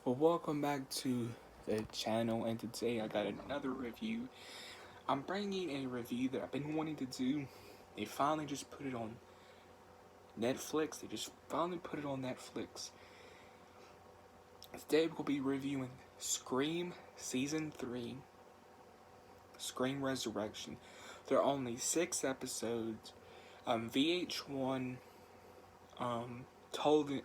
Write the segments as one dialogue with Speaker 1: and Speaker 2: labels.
Speaker 1: Well, welcome back to the channel, and today I got another review. I'm bringing a review that I've been wanting to do. They finally just put it on Netflix. They just finally put it on Netflix. Today we'll be reviewing Scream Season 3, Scream Resurrection. There are only 6 episodes. VH1 told it,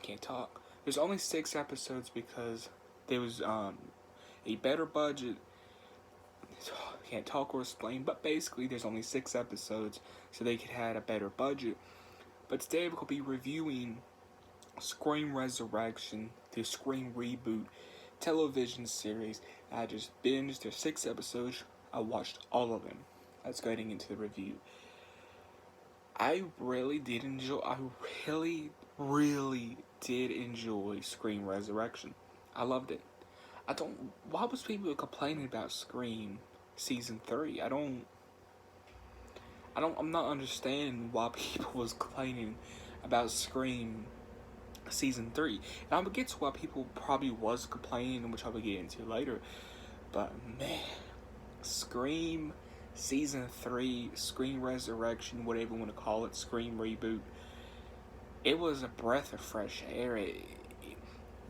Speaker 1: can't talk. There's only 6 episodes because there was a better budget. Can't talk or explain, but basically there's only 6 episodes, so they could have a better budget. But today we'll be reviewing Scream Resurrection, the Scream reboot television series. I just binged. There's 6 episodes. I watched all of them. Let's go into the review. I really did enjoy. Really did enjoy Scream Resurrection. I loved it. I don't. Why was people complaining about Scream Season 3? I'm not understanding why people was complaining about Scream Season 3. And I'm gonna get to why people probably was complaining, which I will get into later. But man, Scream Season 3, Scream Resurrection, whatever you want to call it, Scream Reboot, it was a breath of fresh air.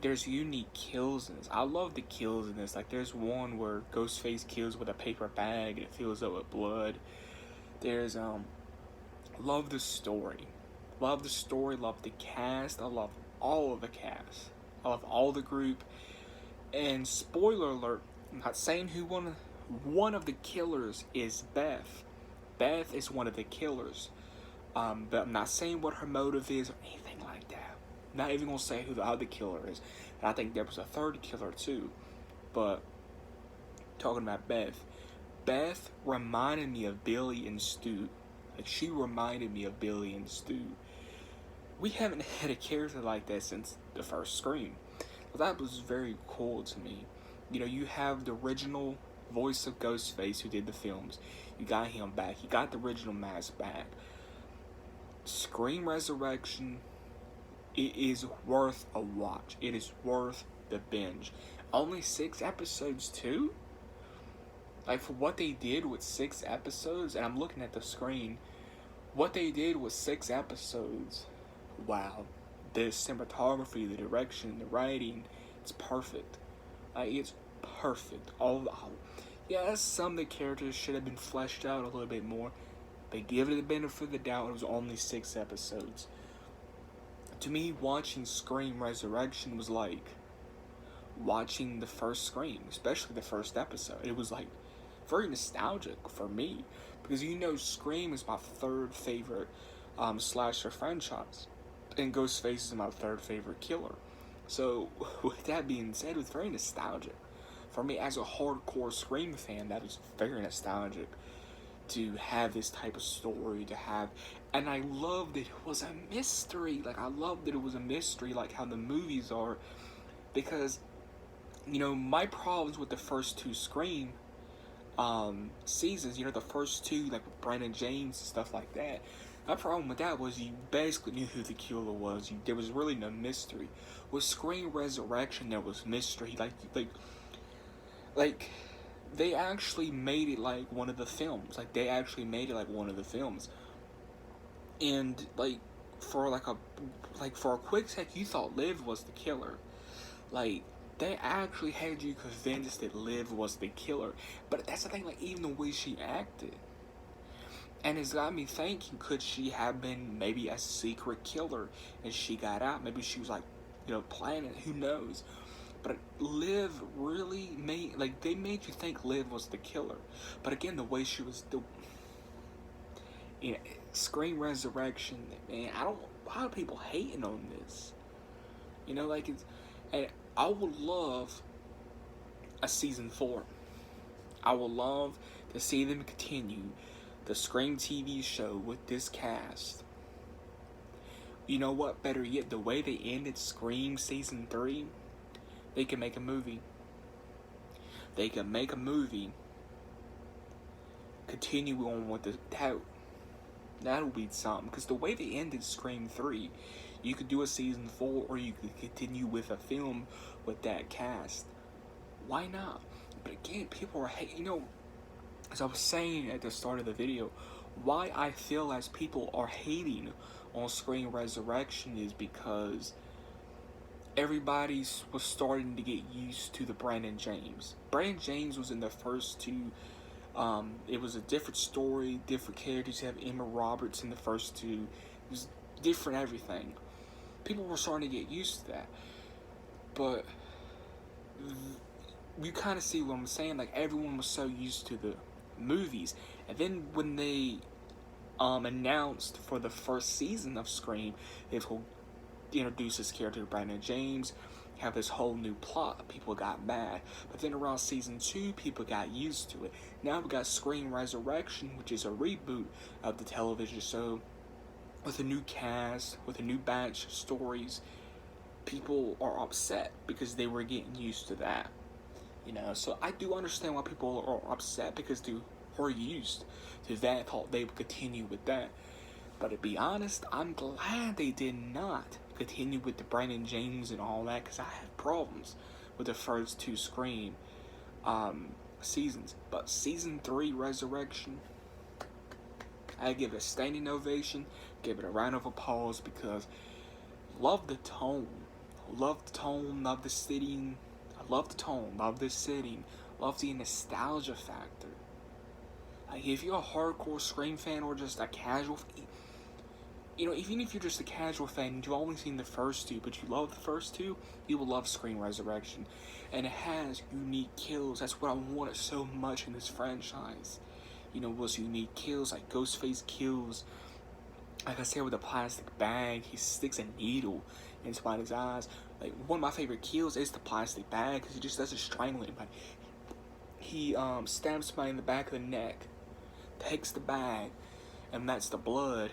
Speaker 1: There's unique kills in this. I love the kills in this. Like, there's one where Ghostface kills with a paper bag and it fills up with blood. There's, love the story. Love the story, love the cast. I love all of the cast. I love all the group. And spoiler alert, I'm not saying who one of the killers is Beth. Beth is one of the killers. But I'm not saying what her motive is or anything like that. I'm not even gonna say who the other killer is. And I think there was a third killer too. But talking about Beth, Beth reminded me of Billy and Stu. Like, she reminded me of Billy and Stu. We haven't had a character like that since the first Scream. Well, that was very cool to me. You know, you have the original voice of Ghostface who did the films. You got him back. You got the original mask back. Scream Resurrection, it is worth a watch. It is worth the binge. Only 6 episodes too? Like, for what they did with 6 episodes, and I'm looking at the screen, what they did with 6 episodes, wow. The cinematography, the direction, the writing, it's perfect. It's perfect. Yes, some of the characters should have been fleshed out a little bit more. But give it the benefit of the doubt, it was only 6 episodes. To me, watching Scream Resurrection was like watching the first Scream, especially the first episode. It was like very nostalgic for me, because you know Scream is my 3rd favorite slasher franchise, and Ghostface is my 3rd favorite killer. So with that being said, it was very nostalgic for me as a hardcore Scream fan. That was very nostalgic to have this type of story, to have, and I loved that it was a mystery. Like, I loved that it was a mystery, like how the movies are, because, you know, my problems with the first 2 Scream seasons, you know, the first 2, like with Brandon James and stuff like that, my problem with that was you basically knew who the killer was. There was really no mystery. With Scream Resurrection, there was mystery. Like they actually made it like one of the films. Like, they actually made it like one of the films. And like for a quick sec, you thought Liv was the killer. Like, they actually had you convinced that Liv was the killer. But that's the thing. Like, even the way she acted, and it's got me thinking: could she have been maybe a secret killer and she got out? Maybe she was like, you know, planning. Who knows? But Liv really they made you think Liv was the killer. But again, the way she was, you know, Scream Resurrection, man, why are people hating on this? You know, like, and I would love a season 4. I would love to see them continue the Scream TV show with this cast. You know what? Better yet, the way they ended Scream Season 3, they can make a movie. They can make a movie, continue on with that would be something. Because the way they ended Scream 3, You could do a season 4, or you could continue with a film with that cast. Why not? But again, people are hating. As I was saying at the start of the video, why I feel as people are hating on Scream Resurrection is because everybody was starting to get used to the Brandon James. Brandon James was in the first two. It was a different story, different characters. You have Emma Roberts in the first two. It was different everything. People were starting to get used to that. But you kind of see what I'm saying. Like, everyone was so used to the movies. And then when they announced for the first season of Scream, they will introduce this character, Brandon James, have this whole new plot. People got mad. But then around season 2, people got used to it. Now we got Scream Resurrection, which is a reboot of the television show with a new cast, with a new batch of stories. People are upset because they were getting used to that. So I do understand why people are upset, because they were used to that, thought they would continue with that. But to be honest, I'm glad they did not continue with the Brandon James and all that, because I have problems with the first two Scream seasons. But season 3, Resurrection, I give it a standing ovation, give it a round of applause, because love the tone, love the setting. I love the tone, love the setting, love the nostalgia factor. Like, if you're a hardcore Scream fan or just a casual, even if you're just a casual fan and you've only seen the first two, but you love the first two, you will love Scream Resurrection. And it has unique kills. That's what I wanted so much in this franchise. Was unique kills, like Ghostface kills, like I said, with a plastic bag. He sticks a needle in somebody's eyes. Like, one of my favorite kills is the plastic bag, because he just doesn't strangle anybody. He stabs somebody in the back of the neck, takes the bag, and lets the blood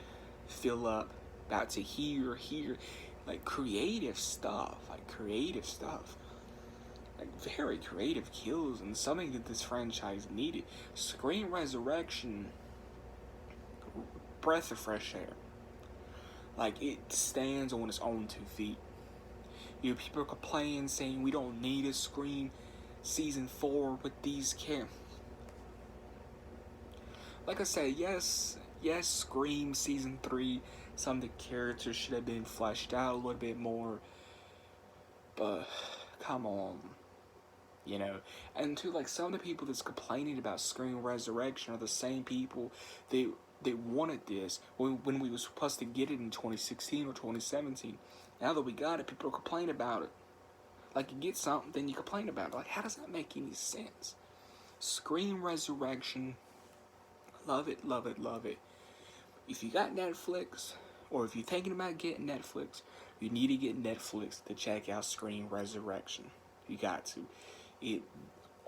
Speaker 1: fill up about to here. Like, creative stuff. Like, very creative kills, and something that this franchise needed. Scream Resurrection, breath of fresh air. Like, it stands on its own 2 feet. People are complaining, saying we don't need a Scream season 4 with these characters. Like I said, yes, Scream season 3, some of the characters should have been fleshed out a little bit more. But come on, And to, like, some of the people that's complaining about Scream Resurrection are the same people they wanted this when we were supposed to get it in 2016 or 2017. Now that we got it, people are complaining about it. Like, you get something, then you complain about it. Like, how does that make any sense? Scream Resurrection, love it. If you got Netflix, or if you're thinking about getting Netflix, you need to get Netflix to check out Scream Resurrection. You got to.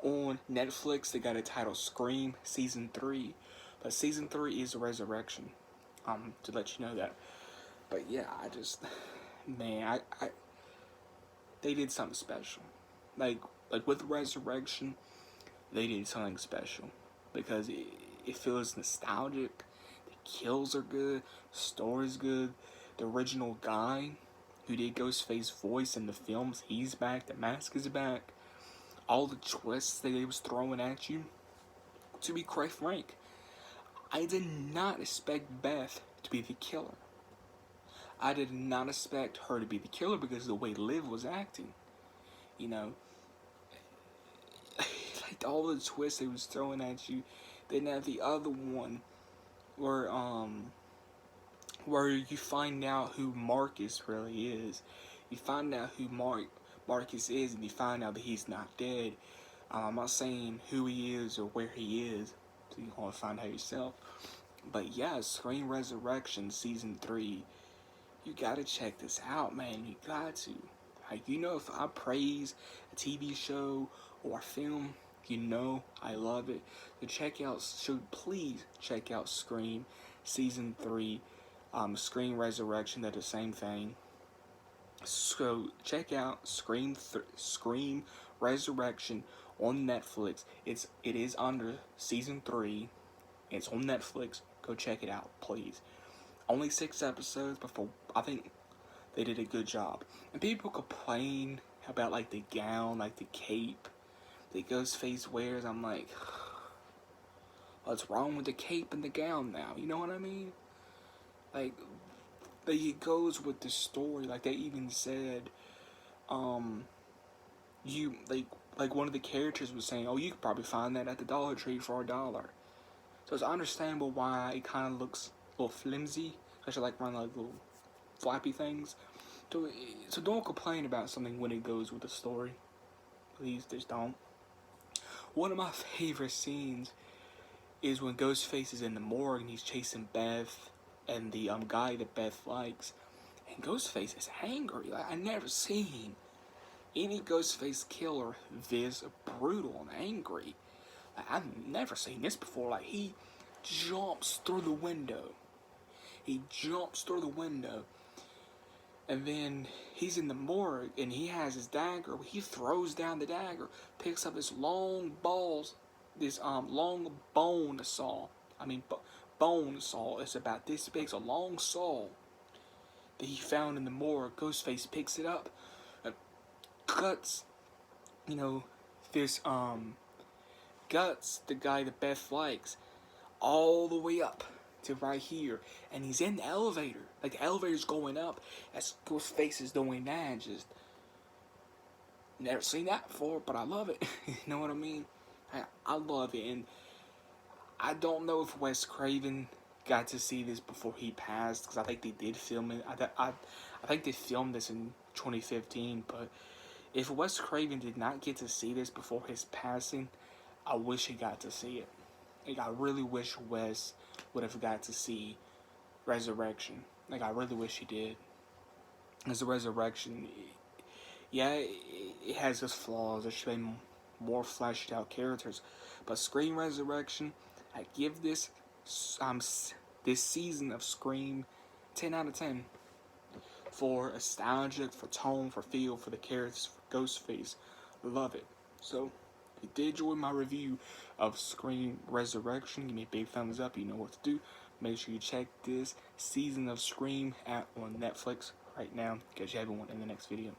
Speaker 1: On Netflix, they got a title Scream Season 3. But Season 3 is a Resurrection. To let you know that. But yeah, I they did something special. Like with Resurrection, they did something special. Because it feels nostalgic. The kills are good. The story's good. The original guy who did Ghostface's voice in the films, he's back. The mask is back. All the twists that they was throwing at you. To be quite frank, I did not expect Beth to be the killer. I did not expect her to be the killer because of the way Liv was acting. Like, all the twists they was throwing at you. Then have the other one where you find out who Marcus really is. You find out who Marcus is, and you find out that he's not dead. I'm not saying who he is or where he is, so you want to find out yourself. But yeah, Scream Resurrection Season 3, you gotta check this out, man. You got to. Like, if I praise a TV show or a film, I love it. So please check out Scream Season 3, Scream Resurrection. They're the same thing. So check out Scream Resurrection on Netflix. It is under Season 3. It's on Netflix. Go check it out, please. Only 6 episodes, but I think they did a good job. And people complain about like the gown, like the cape that Ghostface wears. I'm like, what's wrong with the cape and the gown now? You know what I mean? Like it goes with the story. Like they even said, you like one of the characters was saying, oh, you could probably find that at the Dollar Tree for $1. So it's understandable why it kind of looks a little flimsy, especially like around like little flappy things. So don't complain about something when it goes with the story. Please, just don't. One of my favorite scenes is when Ghostface is in the morgue and he's chasing Beth and the guy that Beth likes. And Ghostface is angry. Like, I never seen any Ghostface killer this brutal and angry. Like, I've never seen this before. Like, he jumps through the window. He jumps through the window. And then he's in the morgue and he has his dagger. He throws down the dagger, picks up this long balls, this long bone saw. Bone saw. It's about this big. It's a long saw that he found in the morgue. Ghostface picks it up and cuts, this guts the guy that Beth likes all the way up to right here, and he's in the elevator. Like the elevator's going up as Ghostface is doing that. Just never seen that before, but I love it. You know what I mean? I love it, and I don't know if Wes Craven got to see this before he passed, because I think they did film it. I think they filmed this in 2015, but if Wes Craven did not get to see this before his passing, I wish he got to see it. Like, I really wish Wes would have got to see Resurrection. Like, I really wish he did. Because the Resurrection, yeah, it has its flaws. It should have been more fleshed out characters. But Scream Resurrection, I give this season of Scream 10 out of 10. For nostalgic, for tone, for feel, for the characters, for Ghostface. Love it. So, if you did enjoy my review of Scream Resurrection, give me a big thumbs up. You know what to do. Make sure you check this season of Scream out on Netflix right now. Catch everyone in the next video.